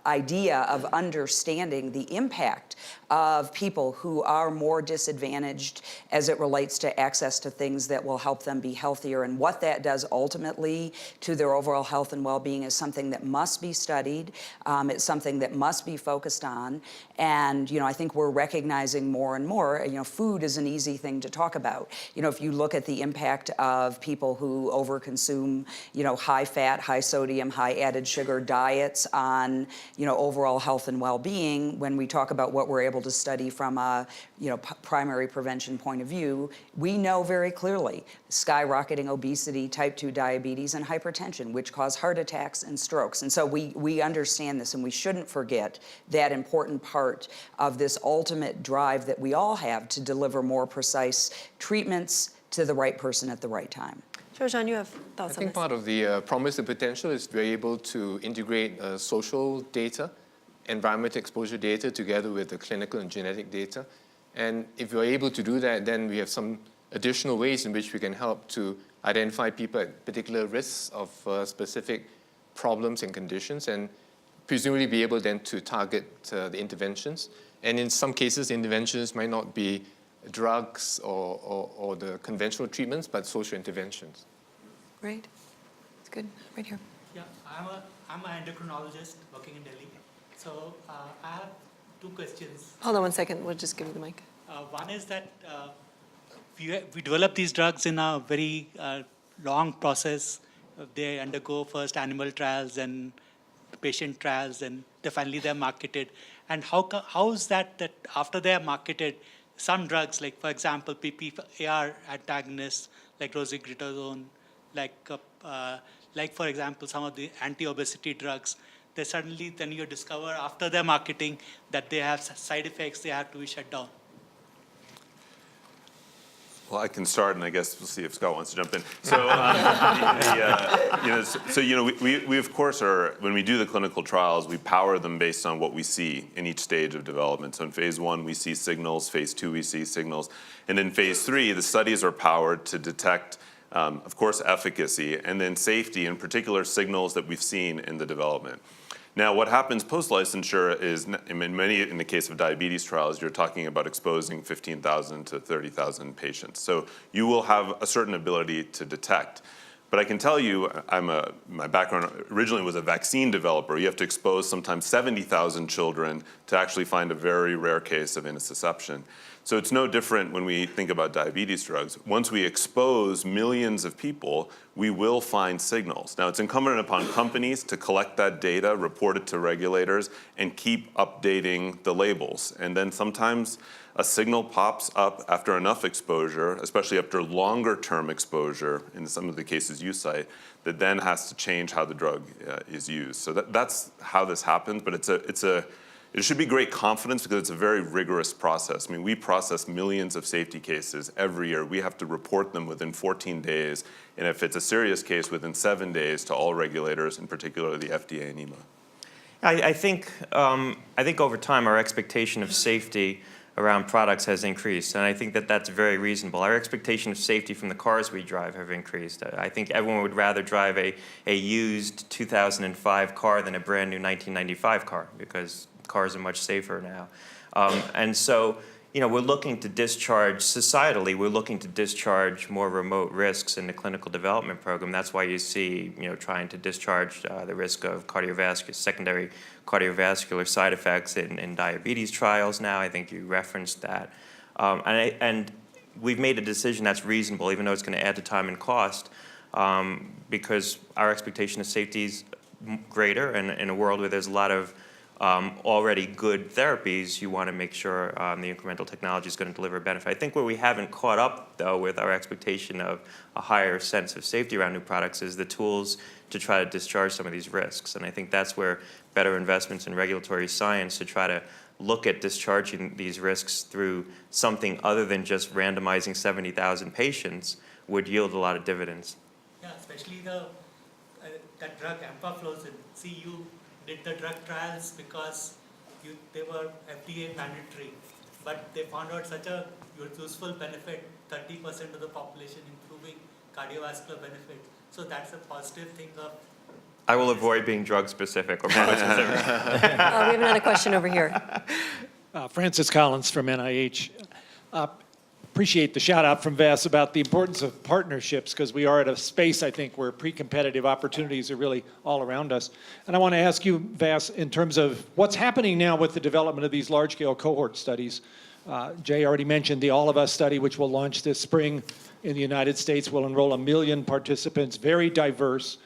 idea of understanding the impact of people who are more disadvantaged as it relates to access to things that will help them be healthier, and what that does ultimately to their overall health and well-being is something that must be studied. It's something that must be focused on. And, I think we're recognizing more and more, food is an easy thing to talk about. If you look at the impact of people who overconsume, high fat, high sodium, high added sugar diets on, overall health and well-being, when we talk about what we're able to study from a, primary prevention point of view, we know very clearly skyrocketing obesity, type 2 diabetes, and hypertension, which cause heart attacks and strokes. And so we understand this, and we shouldn't forget that important part of this ultimate drive that we all have to deliver more precise treatments to the right person at the right time. Jojan, you have thoughts I on think this? part of the promise and potential is to be able to integrate social data, environmental exposure data together with the clinical and genetic data. And if we're able to do that, then we have some additional ways in which we can help to identify people at particular risks of specific problems and conditions, and presumably be able then to target the interventions. And in some cases, the interventions might not be drugs or the conventional treatments, but social interventions. Great. That's good. Right here. Yeah, I'm an endocrinologist working in Delhi. So I have two questions. Hold on one second. We'll just give you the mic. One is that we develop these drugs in a very long process. They undergo first animal trials and patient trials, and finally they're marketed. And how is that after they are marketed, some drugs, like for example PPAR antagonists like rosiglitazone, like for example some of the anti-obesity drugs, they suddenly then you discover after their marketing that they have side effects, they have to be shut down. Well, I can start, and I guess we'll see if Scott wants to jump in. So, we of course are, when we do the clinical trials, we power them based on what we see in each stage of development. So in phase 1, we see signals. Phase 2, we see signals. And in phase 3, the studies are powered to detect, of course, efficacy, and then safety, in particular signals that we've seen in the development. Now, what happens post-licensure is, in the case of diabetes trials, you're talking about exposing 15,000 to 30,000 patients. So you will have a certain ability to detect. But I can tell you, my background originally was a vaccine developer. You have to expose sometimes 70,000 children to actually find a very rare case of intussusception. So it's no different when we think about diabetes drugs. Once we expose millions of people, we will find signals. Now, it's incumbent upon companies to collect that data, report it to regulators, and keep updating the labels. And then sometimes a signal pops up after enough exposure, especially after longer term exposure, in some of the cases you cite, that then has to change how the drug is used. So that's how this happens, but it should be great confidence because it's a very rigorous process. I mean, we process millions of safety cases every year. We have to report them within 14 days, and if it's a serious case, within 7 days to all regulators, in particular the FDA and EMA. I think over time our expectation of safety around products has increased, and I think that that's very reasonable. Our expectation of safety from the cars we drive have increased. I think everyone would rather drive a used 2005 car than a brand new 1995 car because cars are much safer now. And so, we're looking to discharge, societally, we're looking to discharge more remote risks in the clinical development program. That's why you see, trying to discharge the risk of secondary cardiovascular side effects in diabetes trials now. I think you referenced that. And we've made a decision that's reasonable, even though it's going to add to time and cost, because our expectation of safety is greater, and in a world where there's a lot of already good therapies, you want to make sure the incremental technology is going to deliver benefit. I think where we haven't caught up, though, with our expectation of a higher sense of safety around new products is the tools to try to discharge some of these risks. And I think that's where better investments in regulatory science to try to look at discharging these risks through something other than just randomizing 70,000 patients would yield a lot of dividends. Yeah, especially that drug empagliflozin. See, you did the drug trials because they were FDA mandatory, but they found out such a useful benefit, 30% of the population improving cardiovascular benefit. So that's a positive thing of. I will avoid being drug specific or product specific. We have another question over here. Francis Collins from NIH. Appreciate the shout out from Vas about the importance of partnerships, because we are at a space, I think, where pre-competitive opportunities are really all around us. And I want to ask you, Vas, in terms of what's happening now with the development of these large-scale cohort studies. Jay already mentioned the All of Us study, which will launch this spring in the United States, will enroll 1 million participants, very diverse,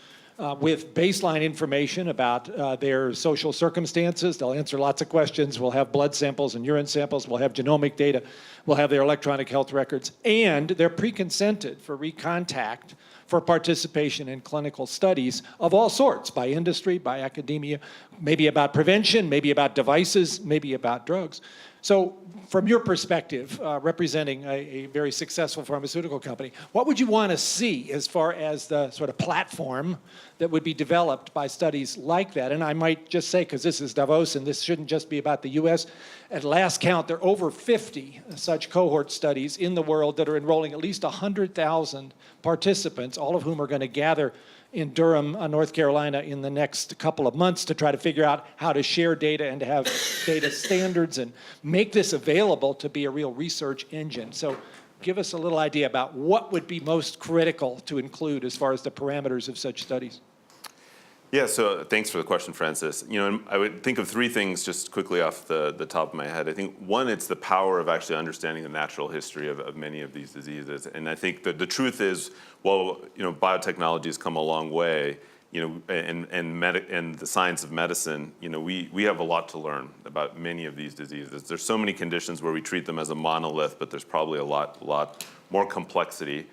with baseline information about their social circumstances. They'll answer lots of questions. We'll have blood samples and urine samples. We'll have genomic data. We'll have their electronic health records. And they're pre-consented for recontact for participation in clinical studies of all sorts, by industry, by academia, maybe about prevention, maybe about devices, maybe about drugs. So from your perspective, representing a very successful pharmaceutical company, what would you want to see as far as the sort of platform that would be developed by studies like that? And I might just say, because this is Davos and this shouldn't just be about the US, at last count, there are over 50 such cohort studies in the world that are enrolling at least 100,000 participants, all of whom are going to gather in Durham, North Carolina, in the next couple of months to try to figure out how to share data and to have data standards and make this available to be a real research engine. So give us a little idea about what would be most critical to include as far as the parameters of such studies. Yeah, so thanks for the question, Francis. I would think of 3 things just quickly off the top of my head. I think one, it's the power of actually understanding the natural history of many of these diseases. And I think that the truth is, while biotechnology has come a long way, and the science of medicine, we have a lot to learn about many of these diseases. There's so many conditions where we treat them as a monolith, but there's probably a lot more complexity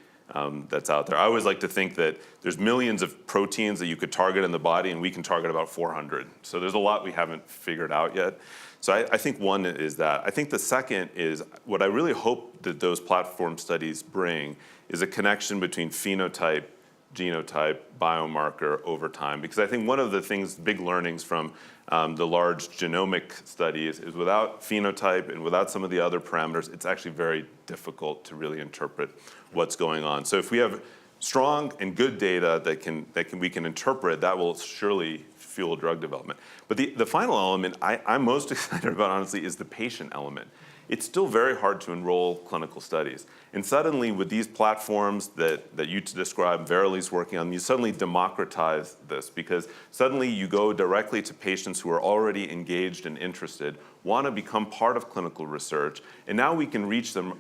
that's out there. I always like to think that there's millions of proteins that you could target in the body, and we can target about 400. So there's a lot we haven't figured out yet. So I think one is that. I think the second is what I really hope that those platform studies bring is a connection between phenotype, genotype, biomarker over time. Because I think one of the big learnings from the large genomic studies is without phenotype and without some of the other parameters, it's actually very difficult to really interpret what's going on. So if we have strong and good data that we can interpret, that will surely fuel drug development. But the final element I'm most excited about, honestly, is the patient element. It's still very hard to enroll clinical studies. And suddenly, with these platforms that you described, Verily's working on, you suddenly democratize this, because suddenly you go directly to patients who are already engaged and interested, want to become part of clinical research, and now we can reach them,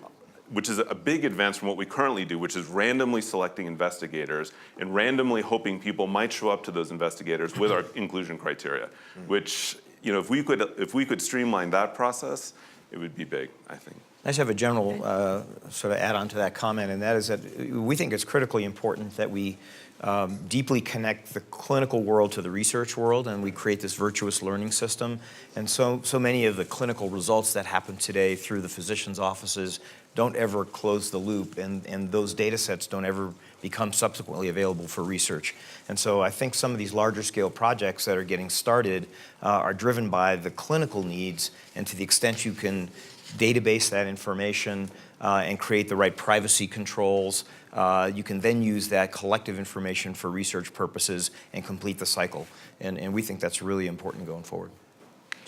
which is a big advance from what we currently do, which is randomly selecting investigators and randomly hoping people might show up to those investigators with our inclusion criteria, which, if we could streamline that process, it would be big, I think. I just have a general sort of add-on to that comment, and that is that we think it's critically important that we deeply connect the clinical world to the research world, and we create this virtuous learning system. And so many of the clinical results that happen today through the physicians' offices don't ever close the loop, and those data sets don't ever become subsequently available for research. And so I think some of these larger scale projects that are getting started are driven by the clinical needs, and to the extent you can database that information and create the right privacy controls, you can then use that collective information for research purposes and complete the cycle. And we think that's really important going forward.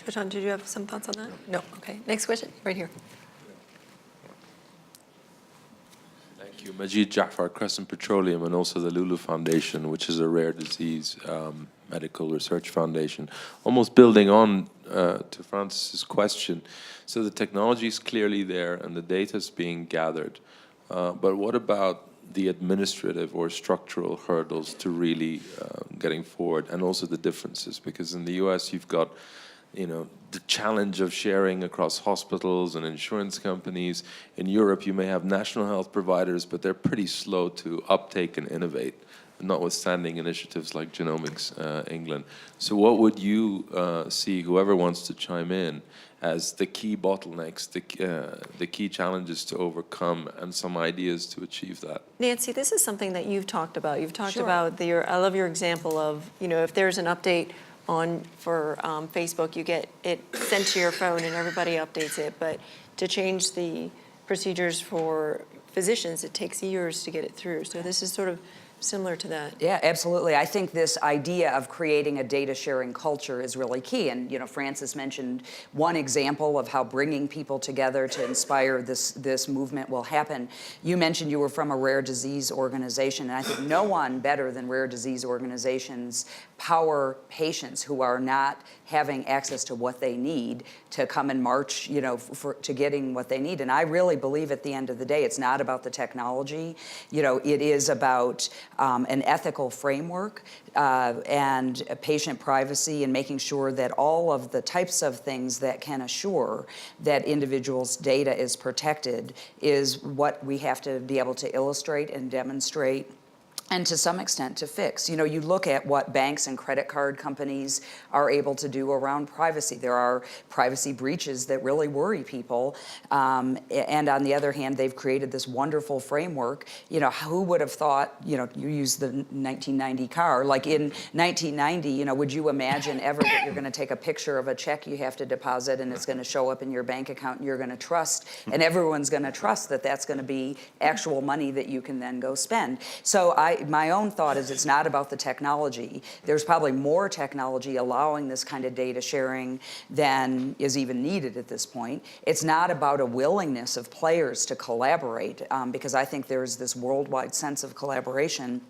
Jojan, did you have some thoughts on that? No. Okay. Next question, right here. Thank you. Majid Jafar, Crescent Petroleum, and also the Lulu Foundation, which is a rare disease medical research foundation. Almost building on to Francis's question, so the technology is clearly there and the data is being gathered, but what about the administrative or structural hurdles to really getting forward, and also the differences? Because in the US you've got, you know, the challenge of sharing across hospitals and insurance companies. In Europe you may have national health providers, but they're pretty slow to uptake and innovate, notwithstanding initiatives like Genomics England. So what would you see, whoever wants to chime in, as the key bottlenecks, the key challenges to overcome, and some ideas to achieve that? Nancy, this is something that you've talked about. You've talked Sure. about I love your example of, you know, if there's an update for Facebook, you get it sent to your phone and everybody updates it. But to change the procedures for physicians, it takes years to get it through. So this is sort of similar to that. Yeah, absolutely. I think this idea of creating a data sharing culture is really key. And, you know, Francis mentioned one example of how bringing people together to inspire this movement will happen. You mentioned you were from a rare disease organization, and I think no one better than rare disease organizations power patients who are not having access to what they need to come and march, you know, to getting what they need. And I really believe at the end of the day, it's not about the technology. You know, it is about an ethical framework and patient privacy, and making sure that all of the types of things that can assure that individuals' data is protected is what we have to be able to illustrate and demonstrate, and to some extent to fix. You know, you look at what banks and credit card companies are able to do around privacy. There are privacy breaches that really worry people. And on the other hand, they've created this wonderful framework. You know, who would have thought, you know, you use the 1990 car. Like in 1990, you know, would you imagine ever that you're going to take a picture of a check you have to deposit and it's going to show up in your bank account and you're going to trust, and everyone's going to trust that that's going to be actual money that you can then go spend. So my own thought is it's not about the technology. There's probably more technology allowing this kind of data sharing than is even needed at this point. It's not about a willingness of players to collaborate, because I think there's this worldwide sense of collaboration.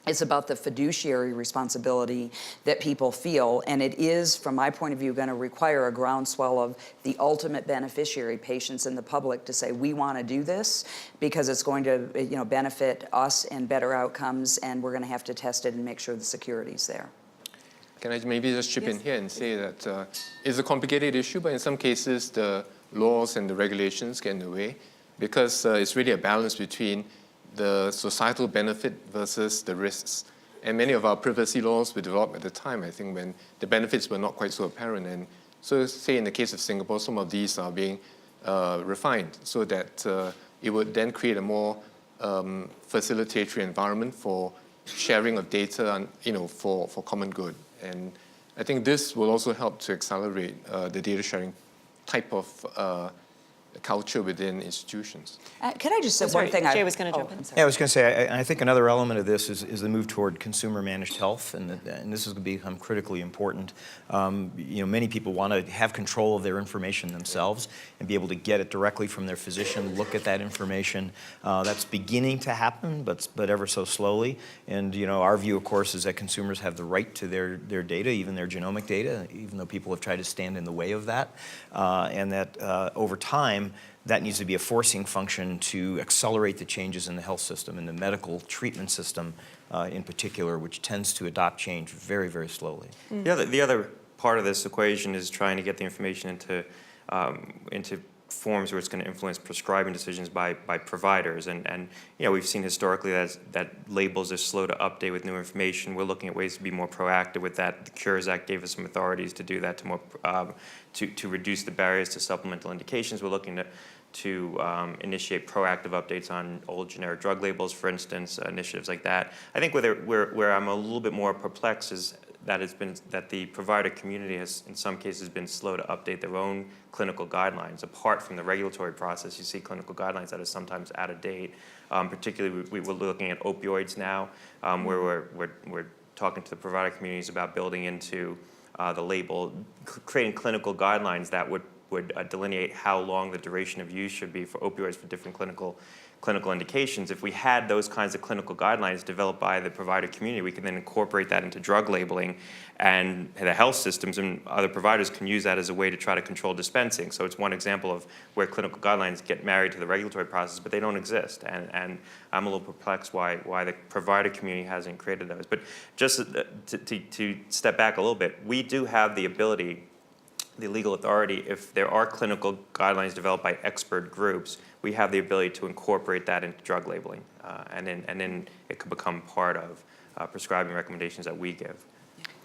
It's about the fiduciary responsibility that people feel, and it is, from my point of view, going to require a groundswell of the ultimate beneficiary, patients and the public, to say, we want to do this because it's going to, you know, benefit us and better outcomes, and we're going to have to test it and make sure the security's there. Can I maybe just chip in here and say that it's a complicated issue, but in some cases the laws and the regulations get in the way, because it's really a balance between the societal benefit versus the risks. And many of our privacy laws were developed at the time, I think, when the benefits were not quite so apparent. And so, say in the case of Singapore, some of these are being refined so that it would then create a more facilitatory environment for sharing of data, and, you know, for common good. And I think this will also help to accelerate the data sharing type of culture within institutions. Can I just say one thing? Jay was going to jump in. Yeah, I was going to say, I think another element of this is the move toward consumer-managed health, and this is going to become critically important. You know, many people want to have control of their information themselves and be able to get it directly from their physician, look at that information. That's beginning to happen, but ever so slowly. And, you know, our view, of course, is that consumers have the right to their data, even their genomic data, even though people have tried to stand in the way of that, and that over time, that needs to be a forcing function to accelerate the changes in the health system and the medical treatment system in particular, which tends to adopt change very, very slowly. The other part of this equation is trying to get the information into forms where it's going to influence prescribing decisions by providers. And we've seen historically that labels are slow to update with new information. We're looking at ways to be more proactive with that. The Cures Act gave us some authorities to do that, to reduce the barriers to supplemental indications. We're looking to initiate proactive updates on old generic drug labels, for instance, initiatives like that. I think where I'm a little bit more perplexed is that the provider community has, in some cases, been slow to update their own clinical guidelines. Apart from the regulatory process, you see clinical guidelines that are sometimes out of date. Particularly, we're looking at opioids now, where we're talking to the provider communities about building into the label, creating clinical guidelines that would delineate how long the duration of use should be for opioids for different clinical indications. If we had those kinds of clinical guidelines developed by the provider community, we can then incorporate that into drug labeling, and the health systems and other providers can use that as a way to try to control dispensing. So it's one example of where clinical guidelines get married to the regulatory process, but they don't exist. And I'm a little perplexed why the provider community hasn't created those. But just to step back a little bit, we do have the ability, the legal authority, if there are clinical guidelines developed by expert groups, we have the ability to incorporate that into drug labeling, and then it could become part of prescribing recommendations that we give.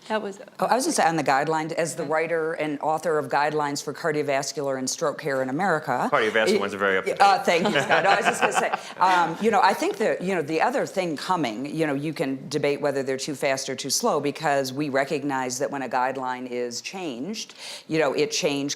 That was. I was just on the guidelines, as the writer and author of guidelines for cardiovascular and stroke care in America. Cardiovascular ones are very up to date. Thank you, Scott. No, I was just going to say, I think that, the other thing coming, you can debate whether they're too fast or too slow, because we recognize that when a guideline is changed, it changes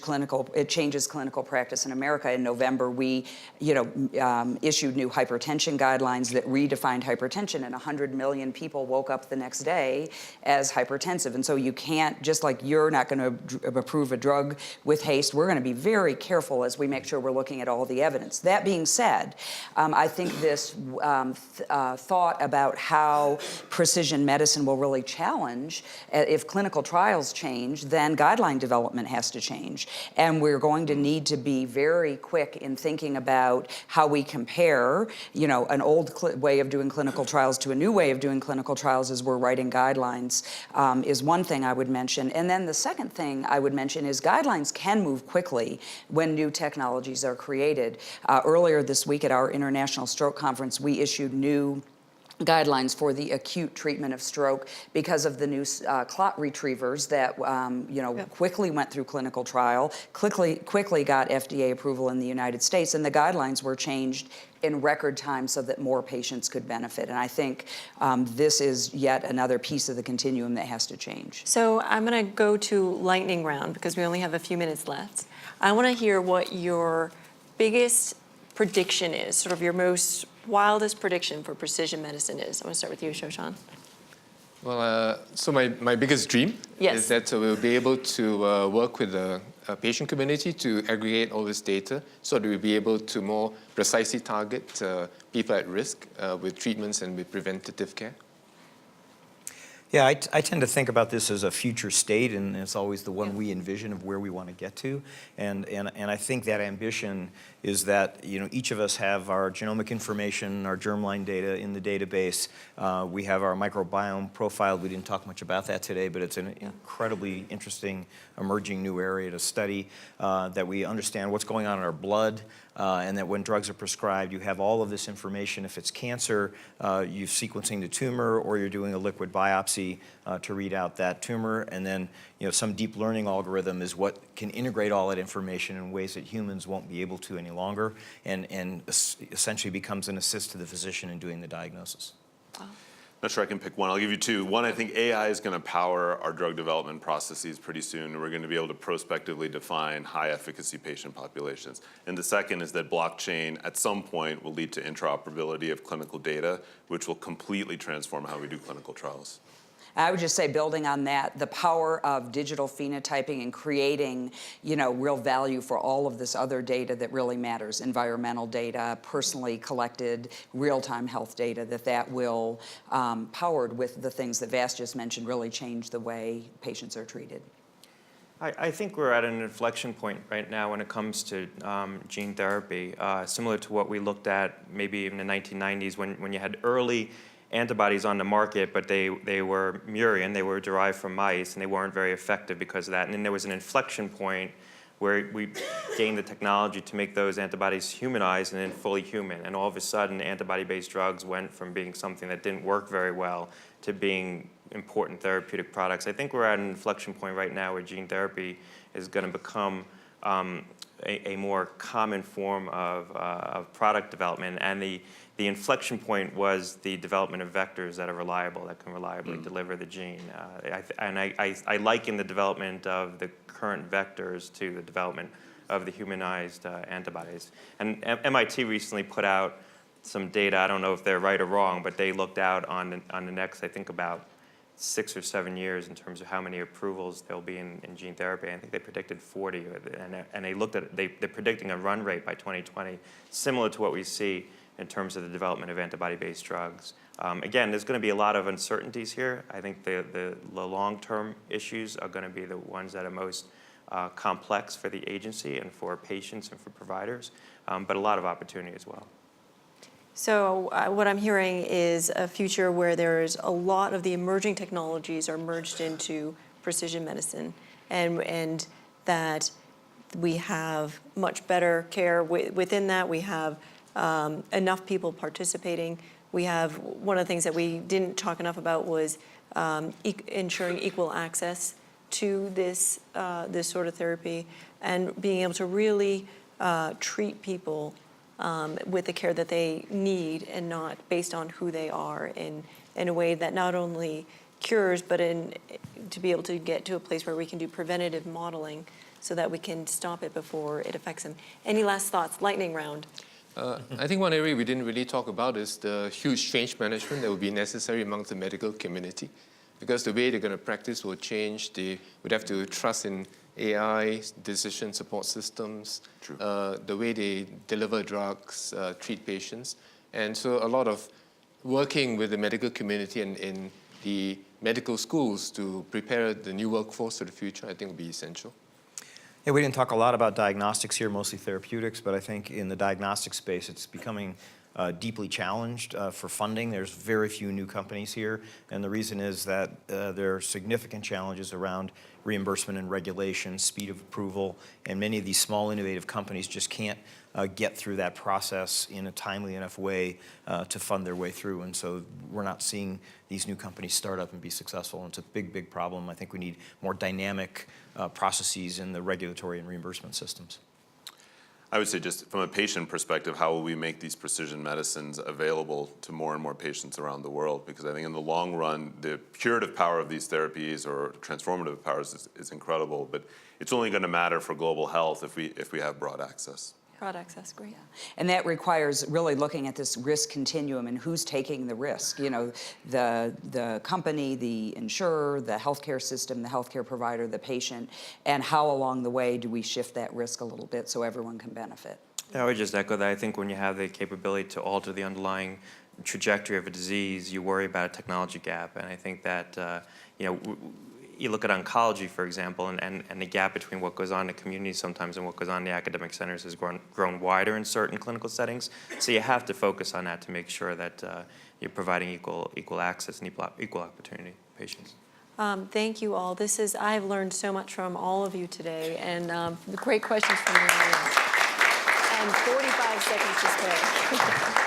clinical practice in America. In November, we, issued new hypertension guidelines that redefined hypertension, and 100 million people woke up the next day as hypertensive. And so you can't, just like you're not going to approve a drug with haste, we're going to be very careful as we make sure we're looking at all the evidence. That being said, I think this thought about how precision medicine will really challenge, if clinical trials change, then guideline development has to change. And we're going to need to be very quick in thinking about how we compare, an old way of doing clinical trials to a new way of doing clinical trials as we're writing guidelines. Is one thing I would mention. And then the second thing I would mention is guidelines can move quickly when new technologies are created. Earlier this week at our International Stroke Conference, we issued new guidelines for the acute treatment of stroke because of the new clot retrievers that quickly went through clinical trial, quickly got FDA approval in the United States, and the guidelines were changed in record time so that more patients could benefit. And I think this is yet another piece of the continuum that has to change. So I'm going to go to lightning round because we only have a few minutes left. I want to hear what your biggest prediction is, sort of your most wildest prediction for precision medicine is. I want to start with you, Shoshan. Well, so my biggest dream is that we'll be able to work with the patient community to aggregate all this data so that we'll be able to more precisely target people at risk with treatments and with preventative care. Yeah, I tend to think about this as a future state, and it's always the one we envision of where we want to get to. And I think that ambition is that each of us have our genomic information, our germline data in the database. We have our microbiome profile. We didn't talk much about that today, but it's an incredibly interesting emerging new area to study, that we understand what's going on in our blood, and that when drugs are prescribed, you have all of this information. If it's cancer, you're sequencing the tumor, or you're doing a liquid biopsy to read out that tumor, and then some deep learning algorithm is what can integrate all that information in ways that humans won't be able to any longer, and essentially becomes an assist to the physician in doing the diagnosis. Not sure I can pick one. I'll give you two. One, I think AI is going to power our drug development processes pretty soon. We're going to be able to prospectively define high-efficacy patient populations. And the second is that blockchain, at some point, will lead to interoperability of clinical data, which will completely transform how we do clinical trials. I would just say, building on that, the power of digital phenotyping and creating, real value for all of this other data that really matters, environmental data, personally collected, real-time health data, that will, powered with the things that Vas just mentioned, really change the way patients are treated. I think we're at an inflection point right now when it comes to gene therapy, similar to what we looked at maybe in the 1990s when you had early antibodies on the market, but they were murine, they were derived from mice, and they weren't very effective because of that. And then there was an inflection point where we gained the technology to make those antibodies humanized and then fully human. And all of a sudden, antibody-based drugs went from being something that didn't work very well to being important therapeutic products. I think we're at an inflection point right now where gene therapy is going to become a more common form of product development. And the inflection point was the development of vectors that are reliable, that can reliably deliver the gene. I liken the development of the current vectors to the development of the humanized antibodies. And MIT recently put out some data, I don't know if they're right or wrong, but they looked out on the next, I think, about 6 or 7 years in terms of how many approvals there'll be in gene therapy. I think they predicted 40, and they looked at, they're predicting a run rate by 2020 similar to what we see in terms of the development of antibody-based drugs. Again, there's going to be a lot of uncertainties here. I think the long-term issues are going to be the ones that are most complex for the agency and for patients and for providers, but a lot of opportunity as well. So what I'm hearing is a future where there's a lot of the emerging technologies are merged into precision medicine, and that we have much better care within that. We have enough people participating. We have, one of the things that we didn't talk enough about was ensuring equal access to this sort of therapy, and being able to really treat people with the care that they need, and not based on who they are, in a way that not only cures, but to be able to get to a place where we can do preventative modeling so that we can stop it before it affects them. Any last thoughts? Lightning round. I think one area we didn't really talk about is the huge change management that will be necessary amongst the medical community, because the way they're going to practice will change. They would have to trust in AI, decision support systems, the way they deliver drugs, treat patients. And so a lot of working with the medical community and in the medical schools to prepare the new workforce for the future, I think will be essential. Yeah, we didn't talk a lot about diagnostics here, mostly therapeutics, but I think in the diagnostic space, it's becoming deeply challenged for funding. There's very few new companies here, and the reason is that there are significant challenges around reimbursement and regulation, speed of approval, and many of these small innovative companies just can't get through that process in a timely enough way to fund their way through. And so we're not seeing these new companies start up and be successful. And it's a big, big problem. I think we need more dynamic processes in the regulatory and reimbursement systems. I would say, just from a patient perspective, how will we make these precision medicines available to more and more patients around the world? Because I think in the long run, the curative power of these therapies, or transformative powers, is incredible, but it's only going to matter for global health if we have broad access. Broad access, great. Yeah. And that requires really looking at this risk continuum and who's taking the risk. You know, the company, the insurer, the healthcare system, the healthcare provider, the patient, and how along the way do we shift that risk a little bit so everyone can benefit. I would just echo that. I think when you have the capability to alter the underlying trajectory of a disease, you worry about a technology gap. And I think that, you look at oncology, for example, and the gap between what goes on in the community sometimes and what goes on in the academic centers has grown wider in certain clinical settings. So you have to focus on that to make sure that you're providing equal access and equal opportunity to patients. Thank you all. I've learned so much from all of you today, and great questions from the audience. And 45 seconds to spare.